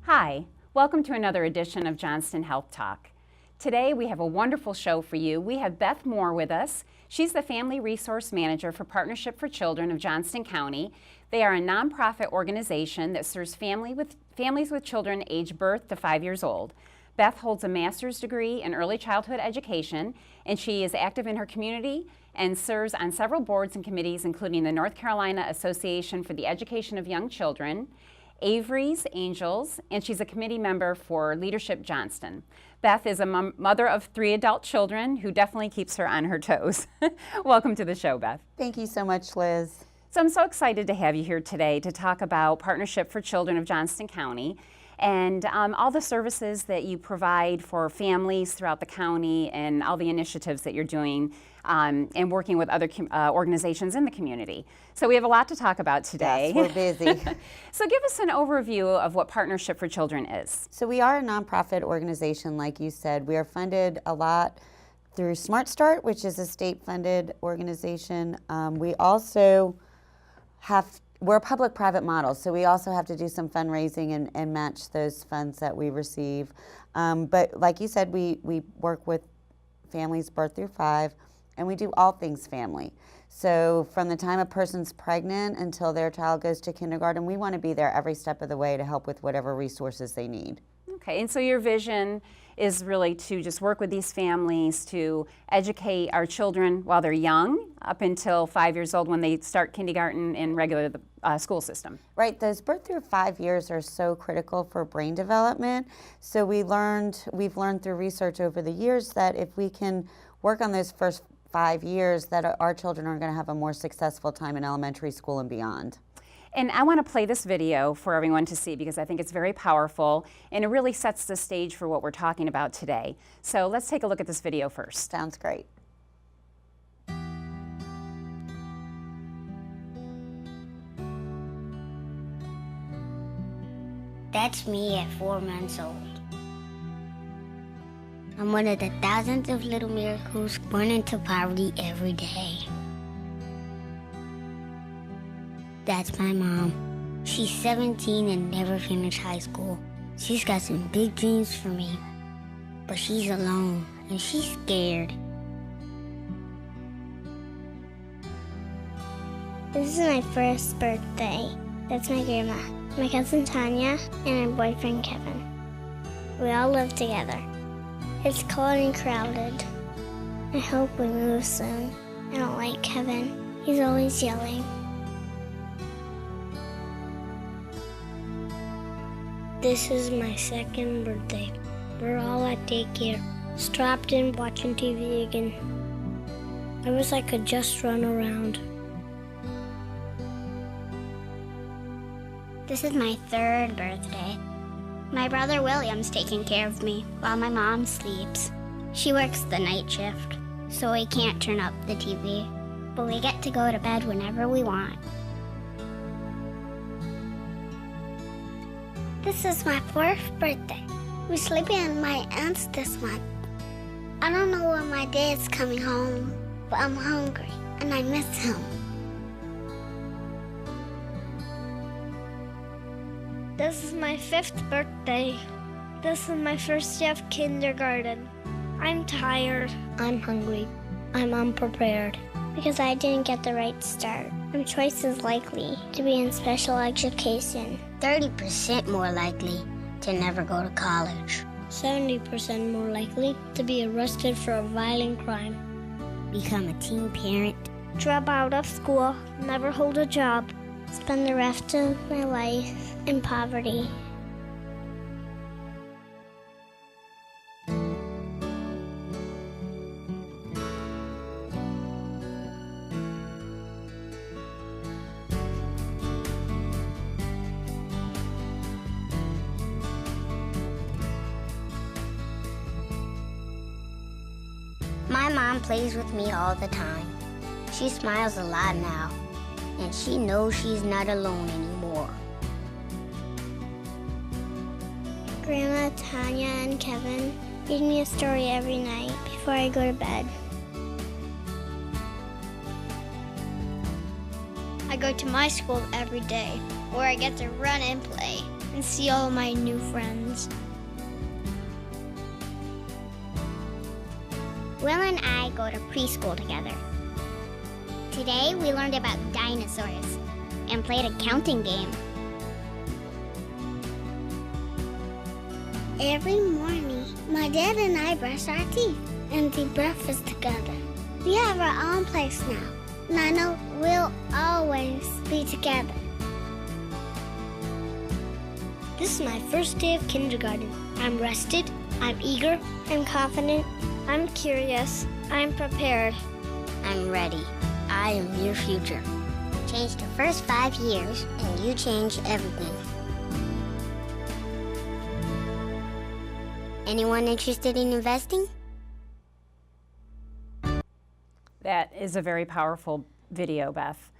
Hi, welcome to another edition of Johnston Health Talk. Today we have a wonderful show for you. We have Beth Moore with us. She's the Family Resource Manager for Partnership for Children of Johnston County. They are a nonprofit organization that serves families with children aged birth to 5 years old. Beth holds a master's degree in early childhood education, and she is active in her community and serves on several boards and committees, including the North Carolina Association for the Education of Young Children, Avery's Angels, and she's a committee member for Leadership Johnston. Beth is a mother of 3 adult children who definitely keeps her on her toes. Welcome to the show, Beth. Thank you so much, Liz. So I'm so excited to have you here today to talk about Partnership for Children of Johnston County and all the services that you provide for families throughout the county and all the initiatives that you're doing and working with other organizations in the community. So we have a lot to talk about today. Yes, we're busy. So give us an overview of what Partnership for Children is. So we are a nonprofit organization, like you said. We are funded a lot through Smart Start, which is a state-funded organization. We also we're a public-private model, so we also have to do some fundraising and match those funds that we receive. But like you said, we work with families birth through 5, and we do all things family. So from the time a person's pregnant until their child goes to kindergarten, we want to be there every step of the way to help with whatever resources they need. Okay, and so your vision is really to just work with these families to educate our children while they're young, up until 5 years old when they start kindergarten in regular school system. Right, those birth through 5 years are so critical for brain development. So we've learned through research over the years that if we can work on those first 5 years, that our children are going to have a more successful time in elementary school and beyond. And I want to play this video for everyone to see because I think it's very powerful and it really sets the stage for what we're talking about today. So let's take a look at this video first. Sounds great. That's me at 4 months old. I'm one of the thousands of little miracles born into poverty every day. That's my mom. She's 17 and never finished high school. She's got some big dreams for me. But she's alone and she's scared. This is my first birthday. That's my grandma, my cousin Tanya, and my boyfriend Kevin. We all live together. It's cold and crowded. I hope we move soon. I don't like Kevin. He's always yelling. This is my second birthday. We're all at daycare, strapped in watching TV again. I wish I could just run around. This is my 3rd birthday. My brother William's taking care of me while my mom sleeps. She works the night shift, so we can't turn up the TV, but we get to go to bed whenever we want. This is my 4th birthday. We're sleeping at my aunt's this month. I don't know when my dad's coming home, but I'm hungry and I miss him. This is my 5th birthday. This is my first day of kindergarten. I'm tired. I'm hungry. I'm unprepared because I didn't get the right start. I'm twice as likely to be in special education. 30% more likely to never go to college. 70% more likely to be arrested for a violent crime. Become a teen parent. Drop out of school, never hold a job. Spend the rest of my life in poverty. My mom plays with me all the time. She smiles a lot now, and she knows she's not alone anymore. Grandma, Tanya, and Kevin read me a story every night before I go to bed. I go to my school every day, where I get to run and play. and see all my new friends. Will and I go to preschool together. Today we learned about dinosaurs and played a counting game. Every morning, my dad and I brush our teeth and eat breakfast together. We have our own place now, and I know we'll always be together. This is my first day of kindergarten. I'm rested, I'm eager, I'm confident, I'm curious, I'm prepared. I'm ready. I am your future. Change the first 5 years, and you change everything. Anyone interested in investing? That is a very powerful video, Beth.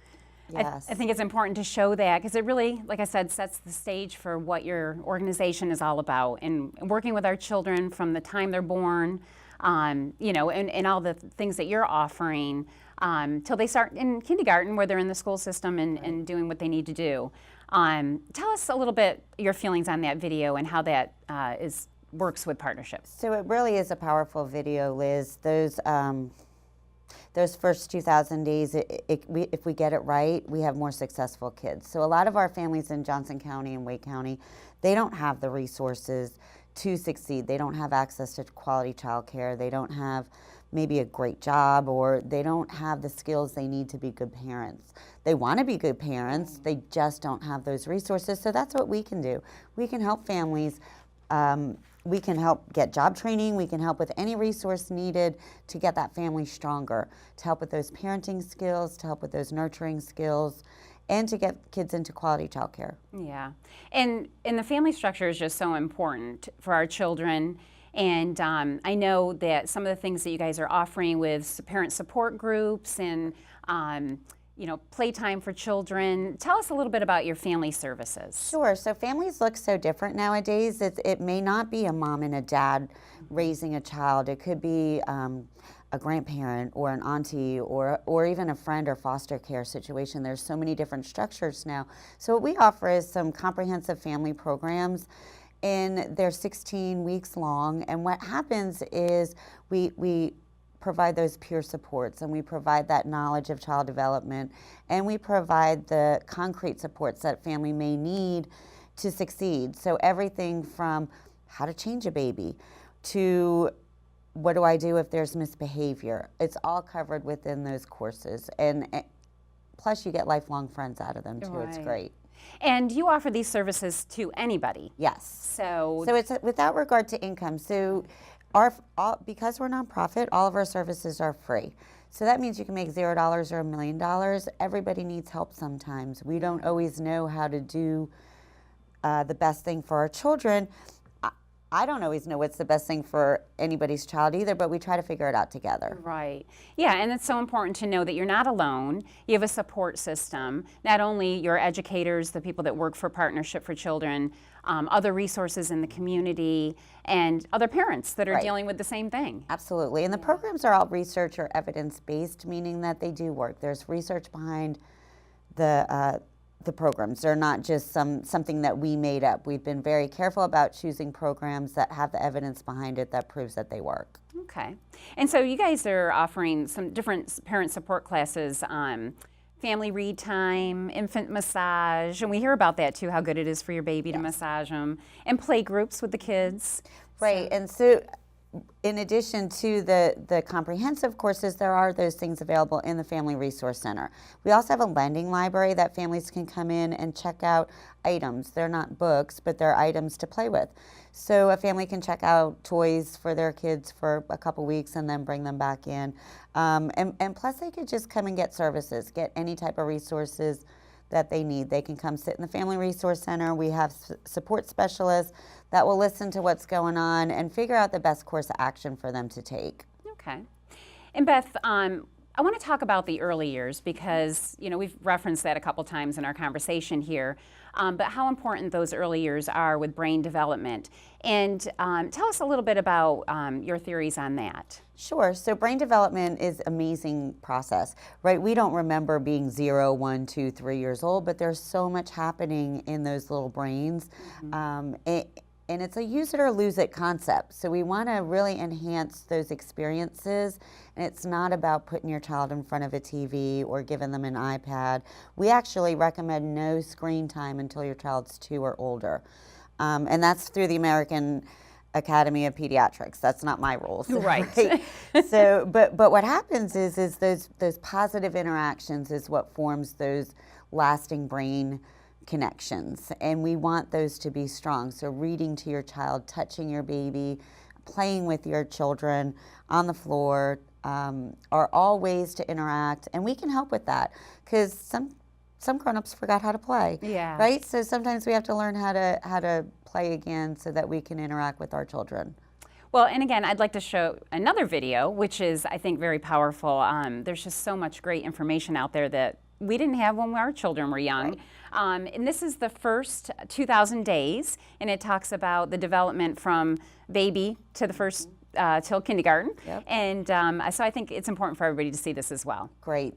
Yes. I think it's important to show that because it really, like I said, sets the stage for what your organization is all about, and working with our children from the time they're born, you know, and all the things that you're offering till they start in kindergarten, where they're in the school system and doing what they need to do. Tell us a little bit your feelings on that video and how that works with partnerships. So it really is a powerful video, Liz. Those first 2,000 days, if we get it right, we have more successful kids. So a lot of our families in Johnston County and Wake County, they don't have the resources to succeed. They don't have access to quality childcare. They don't have maybe a great job, or they don't have the skills they need to be good parents. They want to be good parents, they just don't have those resources. So that's what we can do. We can help families. We can help get job training. We can help with any resource needed to get that family stronger, to help with those parenting skills, to help with those nurturing skills, and to get kids into quality childcare. Yeah, and the family structure is just so important for our children. And I know that some of the things that you guys are offering with parent support groups and you know, playtime for children. Tell us a little bit about your family services. Sure. So families look so different nowadays. It may not be a mom and a dad raising a child. It could be a grandparent or an auntie or even a friend or foster care situation. There's so many different structures now. So what we offer is some comprehensive family programs, and they're 16 weeks long. And what happens is we provide those peer supports, and we provide that knowledge of child development, and we provide the concrete supports that family may need to succeed. So everything from how to change a baby to what do I do if there's misbehavior. It's all covered within those courses, and plus you get lifelong friends out of them too. It's great. And you offer these services to anybody. Yes. So it's without regard to income. So because we're nonprofit, all of our services are free. So that means you can make $0 or $1 million. Everybody needs help sometimes. We don't always know how to do the best thing for our children. I don't always know what's the best thing for anybody's child either, but we try to figure it out together. Right. Yeah, and it's so important to know that you're not alone. You have a support system, not only your educators, the people that work for Partnership for Children, other resources in the community, and other parents that are dealing with the same thing. Absolutely. And the programs are all research or evidence-based, meaning that they do work. There's research behind the programs. They're not just something that we made up. We've been very careful about choosing programs that have the evidence behind it that proves that they work. Okay. And so you guys are offering some different parent support classes, family read time, infant massage, and we hear about that too, how good it is for your baby to massage them, and play groups with the kids. Right, and so in addition to the comprehensive courses, there are those things available in the Family Resource Center. We also have a lending library that families can come in and check out items. They're not books, but they're items to play with. So a family can check out toys for their kids for a couple weeks and then bring them back in. And plus they could just come and get services, get any type of resources that they need. They can come sit in the Family Resource Center. We have support specialists that will listen to what's going on and figure out the best course of action for them to take. Okay. And Beth, I want to talk about the early years because, you know, we've referenced that a couple times in our conversation here. but how important those early years are with brain development. And tell us a little bit about your theories on that. Sure. So brain development is an amazing process, right? We don't remember being 0, 1, 2, 3 years old, but there's so much happening in those little brains. And it's a use it or lose it concept. So we want to really enhance those experiences. And it's not about putting your child in front of a TV or giving them an iPad. We actually recommend no screen time until your child's 2 or older. And that's through the American Academy of Pediatrics. That's not my rules. Right. So, but what happens is those positive interactions is what forms those lasting brain connections, and we want those to be strong. So reading to your child, touching your baby, playing with your children on the floor are all ways to interact, and we can help with that because some grown-ups forgot how to play. Yeah. Right? So sometimes we have to learn how to play again so that we can interact with our children. Well, and again, I'd like to show another video, which is, I think, very powerful. There's just so much great information out there that we didn't have when our children were young. Right. And this is the first 2,000 days, and it talks about the development from baby to the first till kindergarten. Yep. And so I think it's important for everybody to see this as well. Great.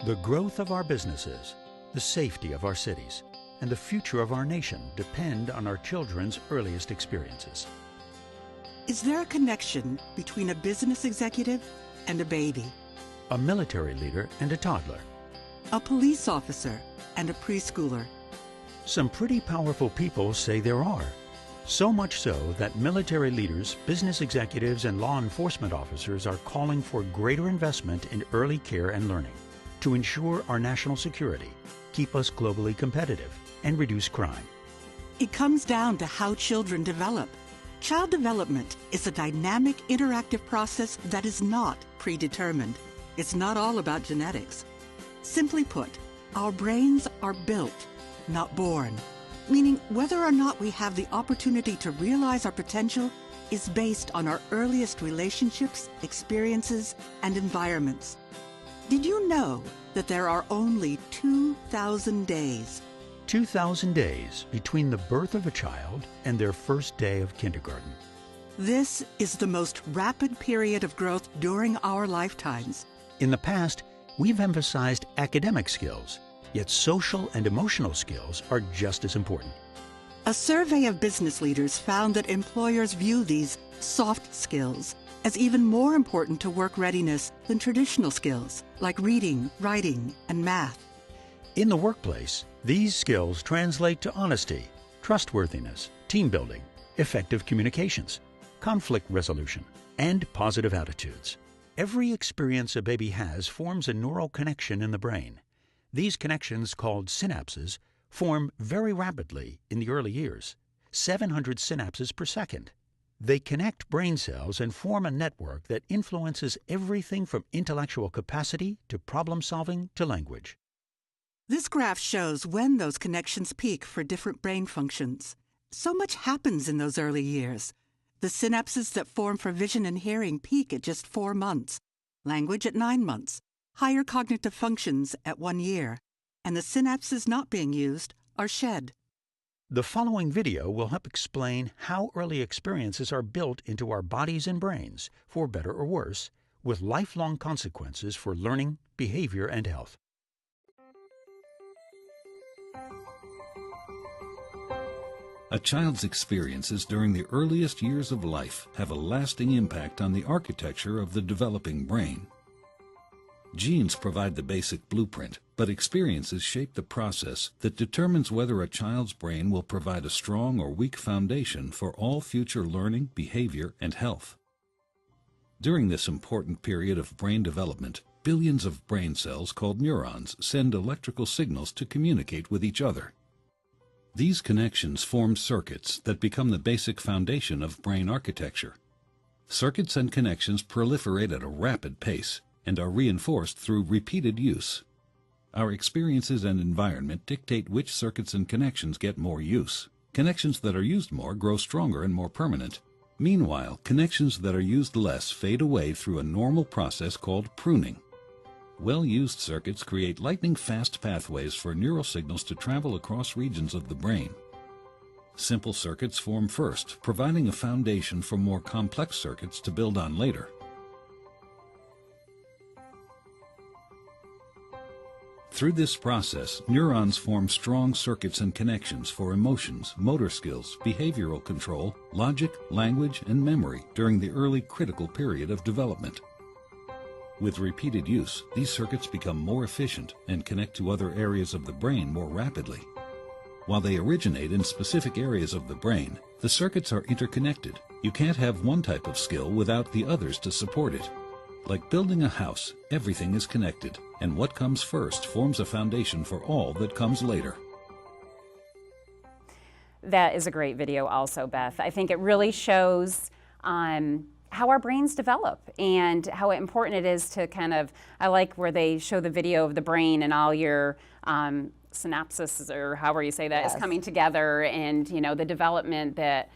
The growth of our businesses, the safety of our cities, and the future of our nation depend on our children's earliest experiences. Is there a connection between a business executive and a baby? A military leader and a toddler. A police officer and a preschooler? Some pretty powerful people say there are. So much so that military leaders, business executives, and law enforcement officers are calling for greater investment in early care and learning to ensure our national security, keep us globally competitive, and reduce crime. It comes down to how children develop. Child development is a dynamic, interactive process that is not predetermined. It's not all about genetics. Simply put, our brains are built, not born. Meaning whether or not we have the opportunity to realize our potential is based on our earliest relationships, experiences, and environments. Did you know that there are only 2,000 days? 2,000 days between the birth of a child and their first day of kindergarten. This is the most rapid period of growth during our lifetimes. In the past, we've emphasized academic skills, yet social and emotional skills are just as important. A survey of business leaders found that employers view these soft skills as even more important to work readiness than traditional skills like reading, writing, and math. In the workplace, these skills translate to honesty, trustworthiness, team building, effective communications, conflict resolution, and positive attitudes. Every experience a baby has forms a neural connection in the brain. These connections, called synapses, form very rapidly in the early years, 700 synapses per second. They connect brain cells and form a network that influences everything from intellectual capacity to problem solving to language. This graph shows when those connections peak for different brain functions. So much happens in those early years. The synapses that form for vision and hearing peak at just 4 months, language at 9 months, higher cognitive functions at 1 year, and the synapses not being used are shed. The following video will help explain how early experiences are built into our bodies and brains, for better or worse, with lifelong consequences for learning, behavior, and health. A child's experiences during the earliest years of life have a lasting impact on the architecture of the developing brain. Genes provide the basic blueprint, but experiences shape the process that determines whether a child's brain will provide a strong or weak foundation for all future learning, behavior, and health. During this important period of brain development, billions of brain cells called neurons send electrical signals to communicate with each other. These connections form circuits that become the basic foundation of brain architecture. Circuits and connections proliferate at a rapid pace and are reinforced through repeated use. Our experiences and environment dictate which circuits and connections get more use. Connections that are used more grow stronger and more permanent. Meanwhile, connections that are used less fade away through a normal process called pruning. Well-used circuits create lightning-fast pathways for neural signals to travel across regions of the brain. Simple circuits form first, providing a foundation for more complex circuits to build on later. Through this process, neurons form strong circuits and connections for emotions, motor skills, behavioral control, logic, language, and memory during the early critical period of development. With repeated use, these circuits become more efficient and connect to other areas of the brain more rapidly. While they originate in specific areas of the brain, the circuits are interconnected. You can't have one type of skill without the others to support it. Like building a house, everything is connected, and what comes first forms a foundation for all that comes later. That is a great video also, Beth. I think it really shows how our brains develop and how important it is to kind of, I like where they show the video of the brain and all your synapses, or however you say that, Yes. is coming together, and you know, the development that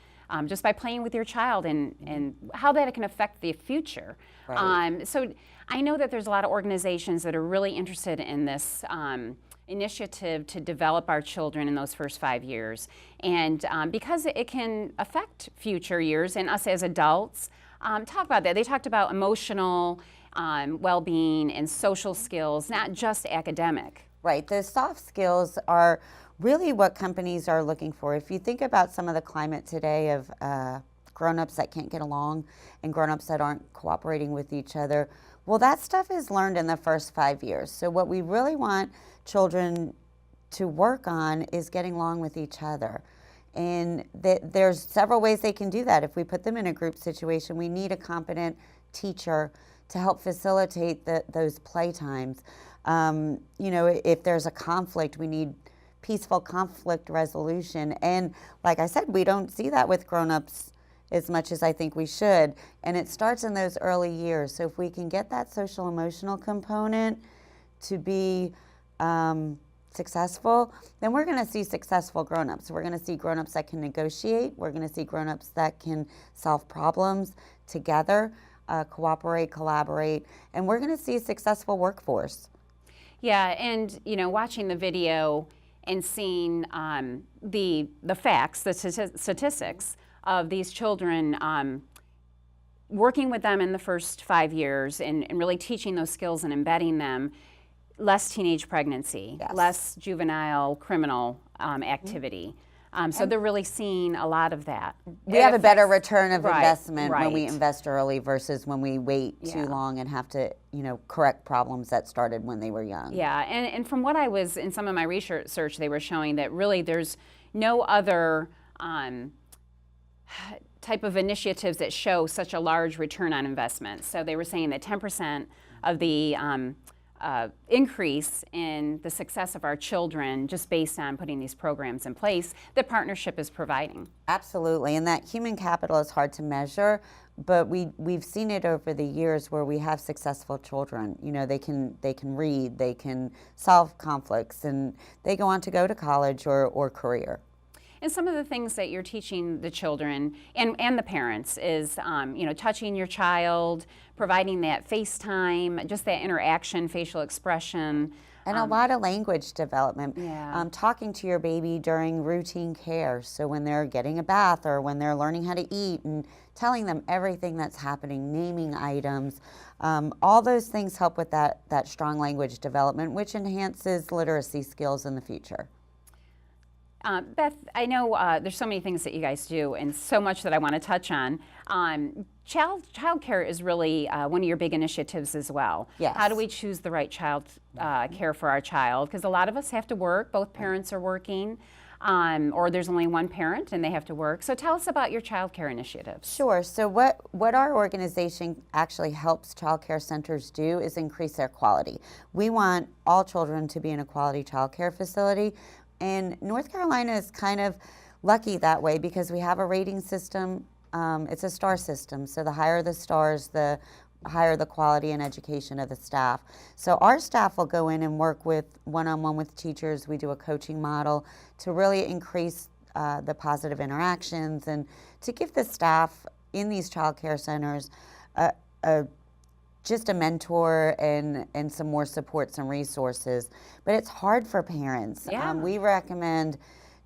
just by playing with your child and how that can affect the future. Right. So I know that there's a lot of organizations that are really interested in this initiative to develop our children in those first 5 years. And because it can affect future years and us as adults, talk about that. They talked about emotional well-being and social skills, not just academic. Right, the soft skills are really what companies are looking for. If you think about some of the climate today of grown-ups that can't get along and grown-ups that aren't cooperating with each other, well, that stuff is learned in the first 5 years. So what we really want children to work on is getting along with each other. And there's several ways they can do that. If we put them in a group situation, we need a competent teacher to help facilitate those play times. You know, if there's a conflict, we need peaceful conflict resolution. And like I said, we don't see that with grown-ups as much as I think we should. And it starts in those early years. So if we can get that social emotional component to be successful, then we're going to see successful grown-ups. We're going to see grown-ups that can negotiate. We're going to see grown-ups that can solve problems together, cooperate, collaborate, and we're going to see a successful workforce. Yeah, and you know, watching the video and seeing the facts, the statistics of these children, working with them in the first 5 years and really teaching those skills and embedding them, less teenage pregnancy, Yes. less juvenile criminal activity. So they're really seeing a lot of that. We have a better return of Right, investment when we right. invest early versus when we wait too Yeah. long and have to, you know, correct problems that started when they were young. Yeah, and from what I was, in some of my research, they were showing that really there's no other type of initiatives that show such a large return on investment. So they were saying that 10% of the increase in the success of our children, just based on putting these programs in place, the partnership is providing. Absolutely, and that human capital is hard to measure, but we've seen it over the years where we have successful children. You know, they can read, they can solve conflicts, and they go on to go to college or career. And some of the things that you're teaching the children and the parents is, you know, touching your child, providing that FaceTime, just that interaction, facial expression. And a lot of language development. Yeah. Talking to your baby during routine care. So when they're getting a bath or when they're learning how to eat, and telling them everything that's happening, naming items. All those things help with that strong language development, which enhances literacy skills in the future. Beth, I know there's so many things that you guys do and so much that I want to touch on. Child care is really one of your big initiatives as well. Yes. How do we choose the right child care for our child? Because a lot of us have to work, both parents are working, or there's only one parent and they have to work. So tell us about your child care initiatives. Sure. So what our organization actually helps child care centers do is increase their quality. We want all children to be in a quality child care facility. And North Carolina is kind of lucky that way because we have a rating system. It's a star system. So the higher the stars, the higher the quality and education of the staff. So our staff will go in and work with one-on-one with teachers. We do a coaching model to really increase the positive interactions and to give the staff in these child care centers a just a mentor and some more supports and resources. But it's hard for parents. Yeah. We recommend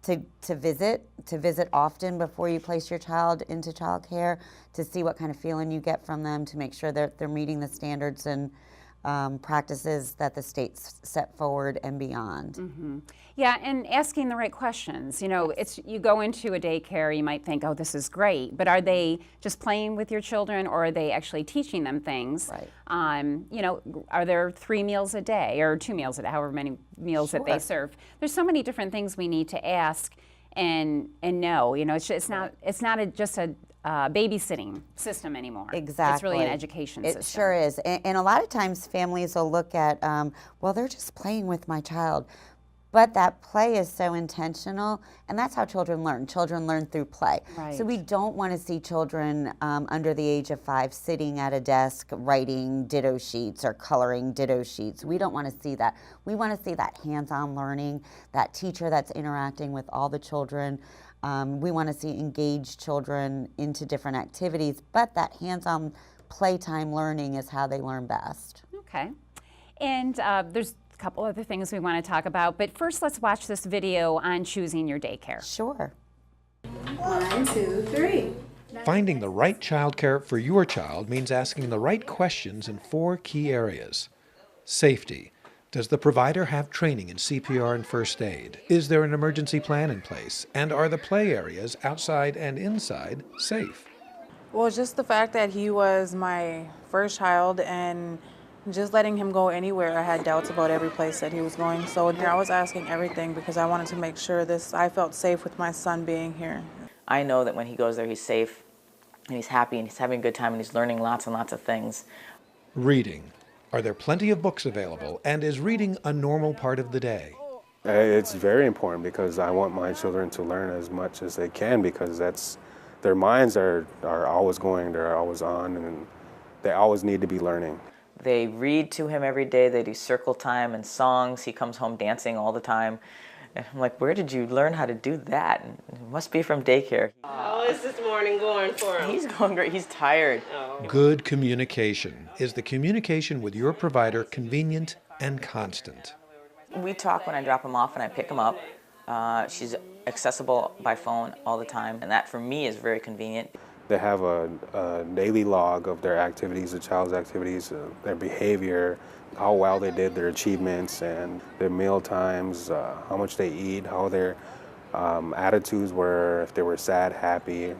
to visit often before you place your child into childcare, to see what kind of feeling you get from them, to make sure that they're meeting the standards and practices that the state's set forward and beyond. Yeah, and asking the right questions. You know, you go into a daycare, you might think, oh, this is great, but are they just playing with your children, or are they actually teaching them things? Right. You know, are there 3 meals a day or 2 meals a day, however many meals that they Sure. serve? There's so many different things we need to ask and know. You know, it's not just a babysitting system anymore. Exactly. It's really an education system. It sure is. And a lot of times families will look at, well, they're just playing with my child. But that play is so intentional, and that's how children learn. Children learn through play. Right. So we don't want to see children under the age of 5 sitting at a desk writing ditto sheets or coloring ditto sheets. We don't want to see that. We want to see that hands-on learning, that teacher that's interacting with all the children. We want to see engaged children into different activities, but that hands-on playtime learning is how they learn best. Okay. And there's a couple other things we want to talk about, but first let's watch this video on choosing your daycare. Sure. 1, 2, 3. Finding the right childcare for your child means asking the right questions in 4 key areas. Safety. Does the provider have training in CPR and first aid? Is there an emergency plan in place? And are the play areas outside and inside safe? Well, just the fact that he was my first child, and just letting him go anywhere, I had doubts about every place that he was going. So I was asking everything because I wanted to make sure I felt safe with my son being here. I know that when he goes there, he's safe and he's happy and he's having a good time and he's learning lots and lots of things. Reading. Are there plenty of books available? And is reading a normal part of the day? It's very important because I want my children to learn as much as they can, because their minds are always going, they're always on, and they always need to be learning. They read to him every day. They do circle time and songs. He comes home dancing all the time. And I'm like, where did you learn how to do that? And it must be from daycare. How is this morning going for him? He's going great. He's tired. Good communication. Is the communication with your provider convenient and constant? We talk when I drop him off and I pick him up. She's accessible by phone all the time, and that for me is very convenient. They have a daily log of their activities, the child's activities, their behavior, how well they did, their achievements, and their meal times, how much they eat, how their attitudes were, if they were sad, happy.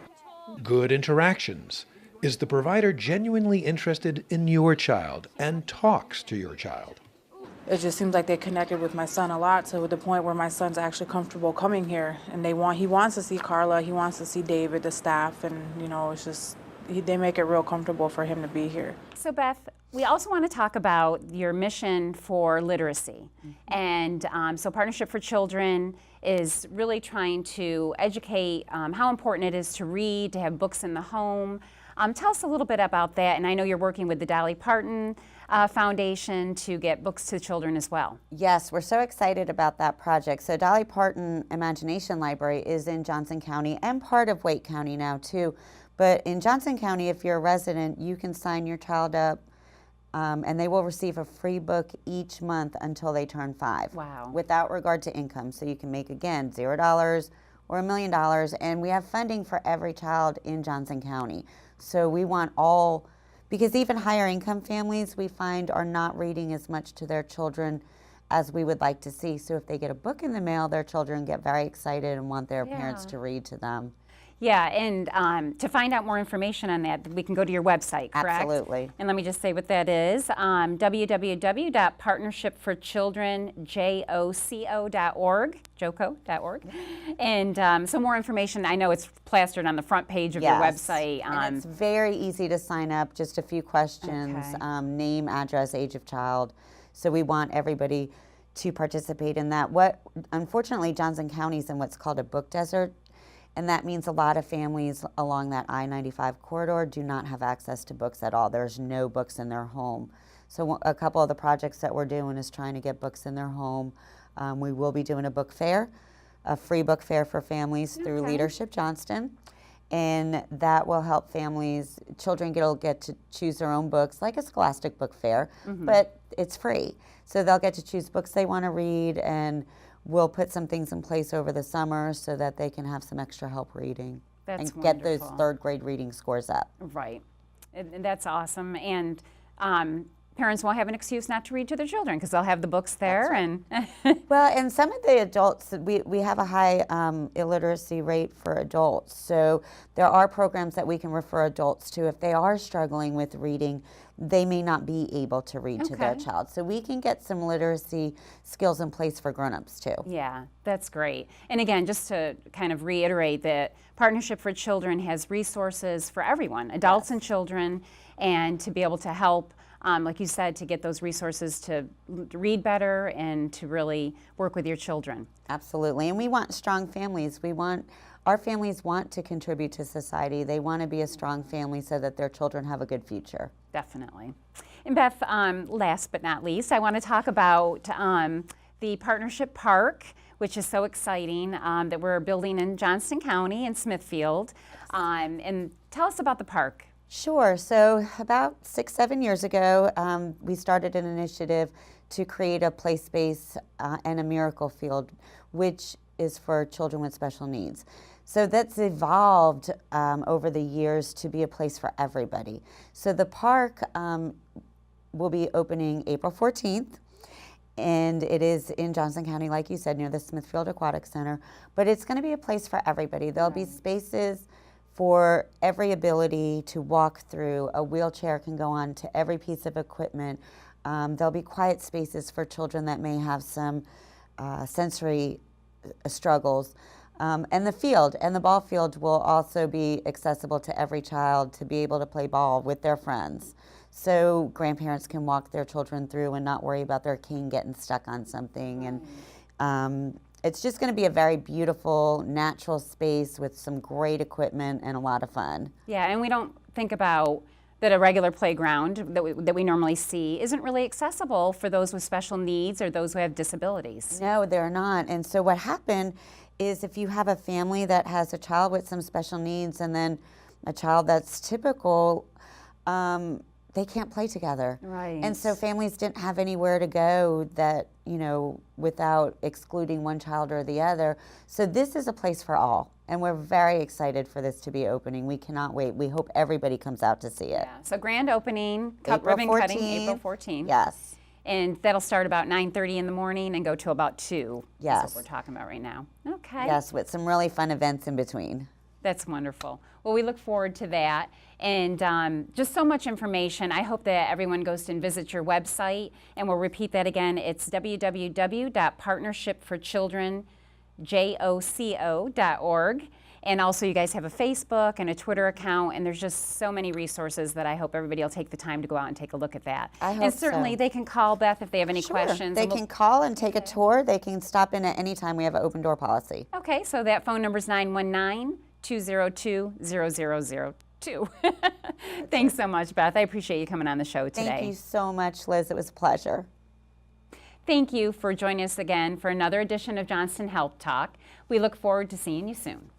Good interactions. Is the provider genuinely interested in your child and talks to your child? It just seems like they connected with my son a lot, to the point where my son's actually comfortable coming here, and he wants to see Carla, he wants to see David, the staff, and it's just they make it real comfortable for him to be here. So Beth, we also want to talk about your mission for literacy. And so Partnership for Children is really trying to educate how important it is to read, to have books in the home. Tell us a little bit about that, and I know you're working with the Dolly Parton Foundation to get books to children as well. Yes, we're so excited about that project. So Dolly Parton Imagination Library is in Johnston County and part of Wake County now too. But in Johnston County, if you're a resident, you can sign your child up and they will receive a free book each month until they turn 5. Wow. Without regard to income. So you can make, again, $0 or $1 million. And we have funding for every child in Johnston County. So we want all, because even higher income families we find are not reading as much to their children as we would like to see. So if they get a book in the mail, their children get very excited and want their parents to read to them. Yeah, and to find out more information on that, we can go to your website, correct? Absolutely. And let me just say what that is, www.partnershipforchildrenjoco.org, joco.org. And some more information, I know it's plastered on the front page of your website. And it's very easy to sign up, just a few questions, name, address, age of child. So we want everybody to participate in that. Unfortunately, Johnston County is in what's called a book desert. And that means a lot of families along that I-95 corridor do not have access to books at all. There's no books in their home. So a couple of the projects that we're doing is trying to get books in their home. We will be doing a book fair, a free book fair for families through Leadership Johnston. and that will help families. Children get to choose their own books, like a Scholastic book fair, but it's free. So they'll get to choose books they want to read, and we'll put some things in place over the summer so that they can have some extra help reading That's and get those wonderful. third grade reading scores up. Right. And that's awesome. And parents won't have an excuse not to read to their children because they'll have the books there. And Well, and some of the adults, we have a high illiteracy rate for adults. So there are programs that we can refer adults to if they are struggling with reading. They may not be able to read to their Okay. child. So we can get some literacy skills in place for grown-ups too. yeah, that's great. And again, just to kind of reiterate that Partnership for Children has resources for everyone, adults and children, and to be able to help, like you said, to get those resources to read better and to really work with your children. Absolutely. And we want strong families. Our families want to contribute to society. They want to be a strong family so that their children have a good future. Definitely. And Beth, last but not least, I want to talk about the Partnership Park, which is so exciting, that we're building in Johnston County in Smithfield. And tell us about the park. Sure. So about 6-7 years ago, we started an initiative to create a play space and a miracle field, which is for children with special needs. So that's evolved over the years to be a place for everybody. So the park will be opening April 14th. And it is in Johnston County, like you said, near the Smithfield Aquatic Center. But it's going to be a place for everybody. There'll be spaces for every ability to walk through. A wheelchair can go on to every piece of equipment. There'll be quiet spaces for children that may have some sensory struggles. And the field and the ball field will also be accessible to every child to be able to play ball with their friends. So grandparents can walk their children through and not worry about their cane getting stuck on something. And it's just going to be a very beautiful, natural space with some great equipment and a lot of fun. Yeah, and we don't think about that a regular playground that we normally see isn't really accessible for those with special needs or those who have disabilities. No, they're not. And so what happened is if you have a family that has a child with some special needs and then a child that's typical, they can't play together. Right. And so families didn't have anywhere to go that, without excluding one child or the other. So this is a place for all. And we're very excited for this to be opening. We cannot wait. We hope everybody comes out to see it. Yeah. So grand opening, April ribbon 14th. cutting, April 14th. Yes. And that'll start about 9:30 in the morning and go to about 2. Yes. That's what we're talking about right now. Okay. Yes, with some really fun events in between. That's wonderful. Well, we look forward to that. And just so much information. I hope that everyone goes to and visits your website. And we'll repeat that again. It's www.partnershipforchildrenjoco.org. And also you guys have a Facebook and a Twitter account, and there's just so many resources that I hope everybody will take the time to go out and take a look at that. I hope and certainly so. they can call Beth if they have any Sure. questions. They and we'll- can call and take a tour. They can stop in at any time. We have an open door policy. Okay, so that phone number is 919-202-0002. Thanks so much, Beth. I appreciate you coming on the show today. Thank you so much, Liz. It was a pleasure. Thank you for joining us again for another edition of Johnston Health Talk. We look forward to seeing you soon.